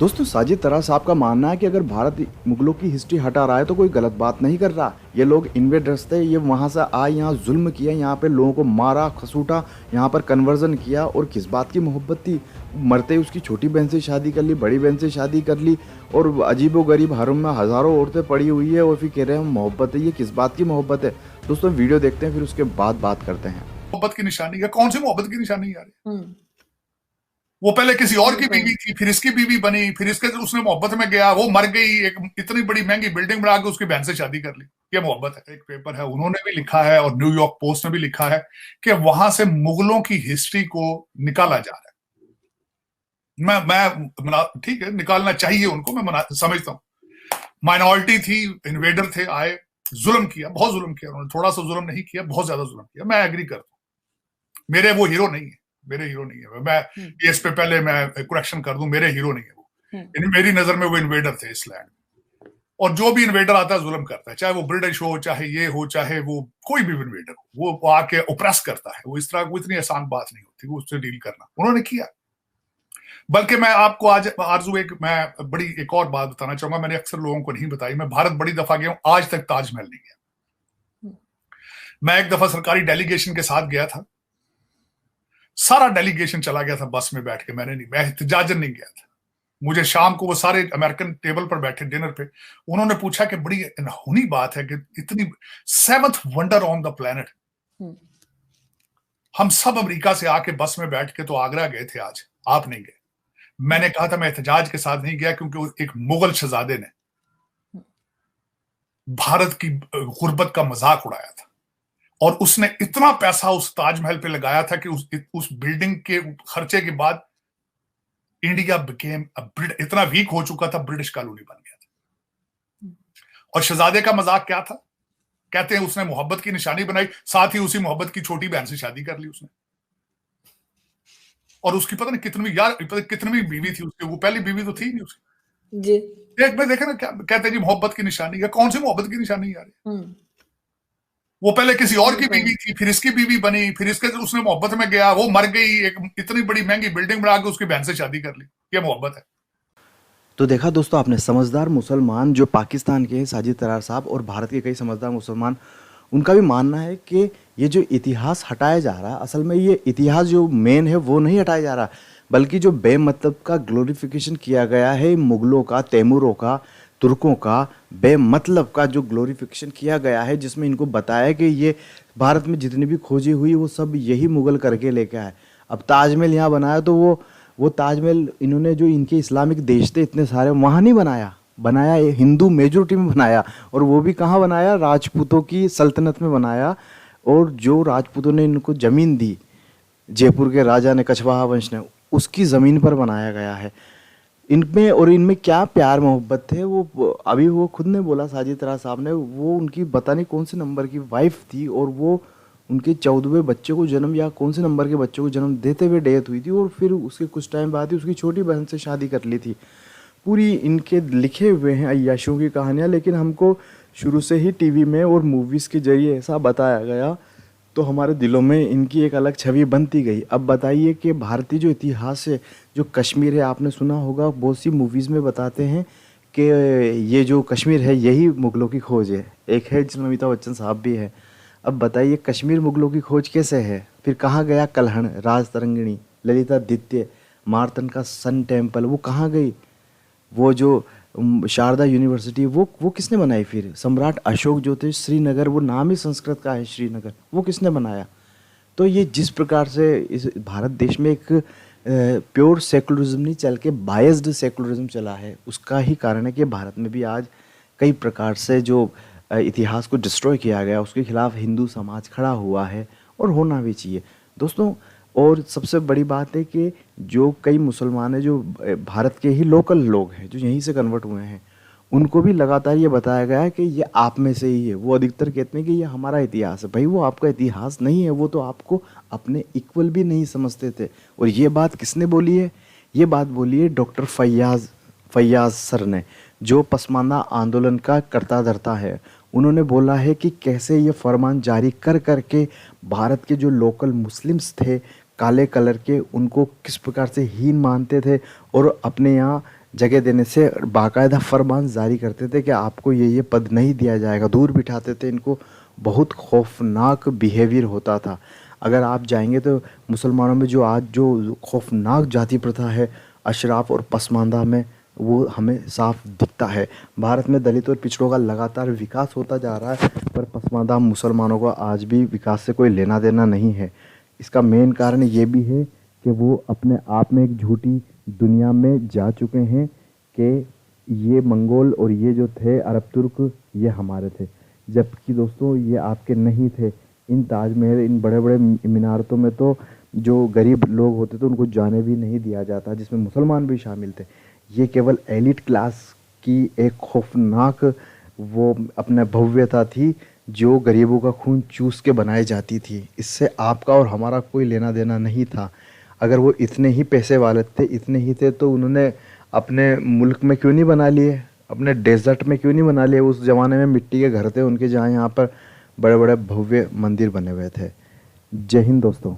दोस्तों साजिद तरा साहब का मानना है कि अगर भारत मुगलों की हिस्ट्री हटा रहा है तो कोई गलत बात नहीं कर रहा। ये लोग इन्वेडर्स थे, ये वहाँ से आए, यहाँ जुल्म किया, यहाँ पे लोगों को मारा खसूटा, यहाँ पर कन्वर्जन किया। और किस बात की मोहब्बत थी? मरते ही उसकी छोटी बहन से शादी कर ली, बड़ी बहन से शादी कर ली, और अजीबो गरीब हरम में हज़ारों औरतें पड़ी हुई है और फिर कह रहे हैं मोहब्बत है। ये किस बात की मोहब्बत है? दोस्तों वीडियो देखते हैं, फिर उसके बाद बात करते हैं। मोहब्बत की निशानी है? कौन सी मोहब्बत की निशानी यार? वो पहले किसी और की बीवी थी, फिर इसकी बीवी बनी, फिर इसके उसने मोहब्बत में गया, वो मर गई, एक इतनी बड़ी महंगी बिल्डिंग बना के उसकी बहन से शादी कर ली। ये मोहब्बत है? एक पेपर है, उन्होंने भी लिखा है और न्यूयॉर्क पोस्ट ने भी लिखा है कि वहां से मुगलों की हिस्ट्री को निकाला जा रहा है। मैं ठीक है, निकालना चाहिए उनको, मैं समझता हूं। माइनॉरिटी थी, इन्वेडर थे, आए, जुल्म किया, बहुत जुल्म किया उन्होंने, थोड़ा सा जुल्म नहीं किया, बहुत ज्यादा जुल्म किया। मैं एग्री करता हूं, मेरे वो हीरो नहीं है, मेरे हीरो नहीं है। मैं इस पे पहले मैं करेक्शन कर दूं, मेरे हीरो नहीं है वो। मेरी नजर में वो इन्वेडर थे इस लैंड। और जो भी इन्वेडर आता है जुल्म करता है, चाहे वो ब्रिटिश हो, चाहे ये हो, चाहे वो कोई भी इन्वेडर हो, वो आके ओप्रेस करता है। वो इस तरह वो इतनी आसान बात नहीं होती वो उससे डील करना, उन्होंने किया। बल्कि मैं आपको आज आरजू मैं बड़ी एक और बात बताना चाहूंगा, मैंने अक्सर लोगों को नहीं बताई। मैं भारत बड़ी दफा गया हूं, आज तक ताजमहल नहीं गया। मैं एक दफा सरकारी डेलीगेशन के साथ गया था, सारा डेलीगेशन चला गया था बस में बैठ के, मैंने नहीं, मैं एहतजाजन नहीं गया था। मुझे शाम को वो सारे अमेरिकन टेबल पर बैठे डिनर पे, उन्होंने पूछा कि बड़ी अनहोनी बात है कि इतनी 7th wonder on the planet, हम सब अमेरिका से आके बस में बैठ के तो आगरा गए थे, आज आप नहीं गए। मैंने कहा था मैं एहतजाज के साथ नहीं गया क्योंकि एक मुगल शहजादे ने भारत की गुर्बत का मजाक उड़ाया था, और उसने इतना पैसा उस ताजमहल पे लगाया था कि उस बिल्डिंग के खर्चे के बाद इंडिया बिकेम इतना वीक हो चुका था, ब्रिटिश कॉलोनी बन गया था। और शहजादे का मजाक क्या था? कहते हैं उसने मोहब्बत की निशानी बनाई, साथ ही उसी मोहब्बत की छोटी बहन से शादी कर ली उसने। और उसकी पता नहीं कितनी यार, पता कितनी बीवी थी उसकी, वो पहली बीवी तो थी नहीं उसकी जी। एक में देखे ना, क्या कहते हैं जी मोहब्बत की निशानी है? कौन सी मोहब्बत की निशानी यार? वो पहले किसी और की बीवी थी, फिर इसकी बीवी बनी, फिर इसके उसने मोहब्बत में गया, वो मर गई, एक इतनी बड़ी महंगी बिल्डिंग बना के उसकी बहन से शादी कर ली। ये मोहब्बत है? तो देखा दोस्तों आपने, समझदार मुसलमान जो पाकिस्तान के हैं साजिद तरार साहब, और भारत के कई समझदार मुसलमान, उनका भी मानना है कि ये जो इतिहास हटाया जा रहा है, असल में ये इतिहास जो मेन है वो नहीं हटाया जा रहा, बल्कि जो बेमतलब का ग्लोरिफिकेशन किया गया है मुगलों का, तैमूरों का, तुर्कों का, बेमतलब का जो ग्लोरिफिकेशन किया गया है, जिसमें इनको बताया कि ये भारत में जितनी भी खोजी हुई वो सब यही मुगल करके लेके आए। अब ताजमहल यहाँ बनाया तो वो ताजमहल इन्होंने जो इनके इस्लामिक देश थे इतने सारे, वहाँ नहीं बनाया, बनाया ये हिंदू मेजोरिटी में बनाया। और वो भी कहाँ बनाया? राजपूतों की सल्तनत में बनाया। और जो राजपूतों ने इनको ज़मीन दी, जयपुर के राजा ने, कछवाहा वंश ने, उसकी ज़मीन पर बनाया गया है। इनमें और इनमें क्या प्यार मोहब्बत थे, वो अभी वो खुद ने बोला साजिद तरा साहब ने, वो उनकी पता नहीं कौन से नंबर की वाइफ थी, और वो उनके 14वें बच्चे को जन्म, या कौन से नंबर के बच्चे को जन्म देते हुए डेथ हुई थी, और फिर उसके कुछ टाइम बाद ही उसकी छोटी बहन से शादी कर ली थी। पूरी इनके लिखे हुए हैं अय्याशों की कहानियाँ, लेकिन हमको शुरू से ही टीवी में और मूवीज़ के जरिए ऐसा बताया गया, तो हमारे दिलों में इनकी एक अलग छवि बनती गई। अब बताइए कि भारतीय जो इतिहास है, जो कश्मीर है, आपने सुना होगा बहुत सी मूवीज़ में बताते हैं कि ये जो कश्मीर है यही मुगलों की खोज है। एक है जिसमें अमिताभ बच्चन साहब भी है। अब बताइए कश्मीर मुगलों की खोज कैसे है? फिर कहाँ गया कल्हण, राज तरंगिणी, ललितादित्य, मार्तन का सन टेम्पल, वो कहाँ गई? वो जो शारदा यूनिवर्सिटी, वो किसने बनाई? फिर सम्राट अशोक जो थे, श्रीनगर, वो नाम ही संस्कृत का है श्रीनगर, वो किसने बनाया? तो ये जिस प्रकार से इस भारत देश में एक प्योर सेकुलरिज्म नहीं चल के बायस्ड सेकुलरिज्म चला है, उसका ही कारण है कि भारत में भी आज कई प्रकार से जो इतिहास को डिस्ट्रॉय किया गया, उसके खिलाफ हिंदू समाज खड़ा हुआ है, और होना भी चाहिए दोस्तों। और सबसे बड़ी बात है कि जो कई मुसलमान हैं, जो भारत के ही लोकल लोग हैं, जो यहीं से कन्वर्ट हुए हैं, उनको भी लगातार ये बताया गया है कि ये आप में से ही है। वो अधिकतर कहते हैं कि ये हमारा इतिहास है। भाई वो आपका इतिहास नहीं है, वो तो आपको अपने इक्वल भी नहीं समझते थे। और ये बात किसने बोली है? ये बात बोली है डॉक्टर फैयाज सर ने, जो पसमानदा आंदोलन का कर्ता धर्ता है। उन्होंने बोला है कि कैसे ये फरमान जारी कर करके भारत के जो लोकल मुस्लिम्स थे, काले कलर के, उनको किस प्रकार से हीन मानते थे, और अपने यहाँ जगह देने से बाकायदा फरमान जारी करते थे कि आपको ये पद नहीं दिया जाएगा, दूर बिठाते थे इनको। बहुत खौफनाक बिहेवियर होता था। अगर आप जाएंगे तो मुसलमानों में जो आज जो खौफनाक जाति प्रथा है अशराफ और पसमानदा में, वो हमें साफ दिखता है। भारत में दलित और पिछड़ों का लगातार विकास होता जा रहा है, पर पसमानदा मुसलमानों को आज भी विकास से कोई लेना देना नहीं है। इसका मेन कारण ये भी है कि वो अपने आप में एक झूठी दुनिया में जा चुके हैं कि ये मंगोल और ये जो थे अरब तुर्क ये हमारे थे, जबकि दोस्तों ये आपके नहीं थे। इन ताजमहल, इन बड़े बड़े इमारतों में तो जो गरीब लोग होते थे उनको जाने भी नहीं दिया जाता, जिसमें मुसलमान भी शामिल थे। ये केवल एलिट क्लास की एक खौफनाक वो अपना भव्यता थी जो गरीबों का खून चूस के बनाई जाती थी। इससे आपका और हमारा कोई लेना देना नहीं था। अगर वो इतने ही पैसे वाले थे, इतने ही थे, तो उन्होंने अपने मुल्क में क्यों नहीं बना लिए, अपने डेजर्ट में क्यों नहीं बना लिए। उस ज़माने में मिट्टी के घर थे उनके, जहाँ यहाँ पर बड़े बड़े भव्य मंदिर बने हुए थे। जय हिंद दोस्तों।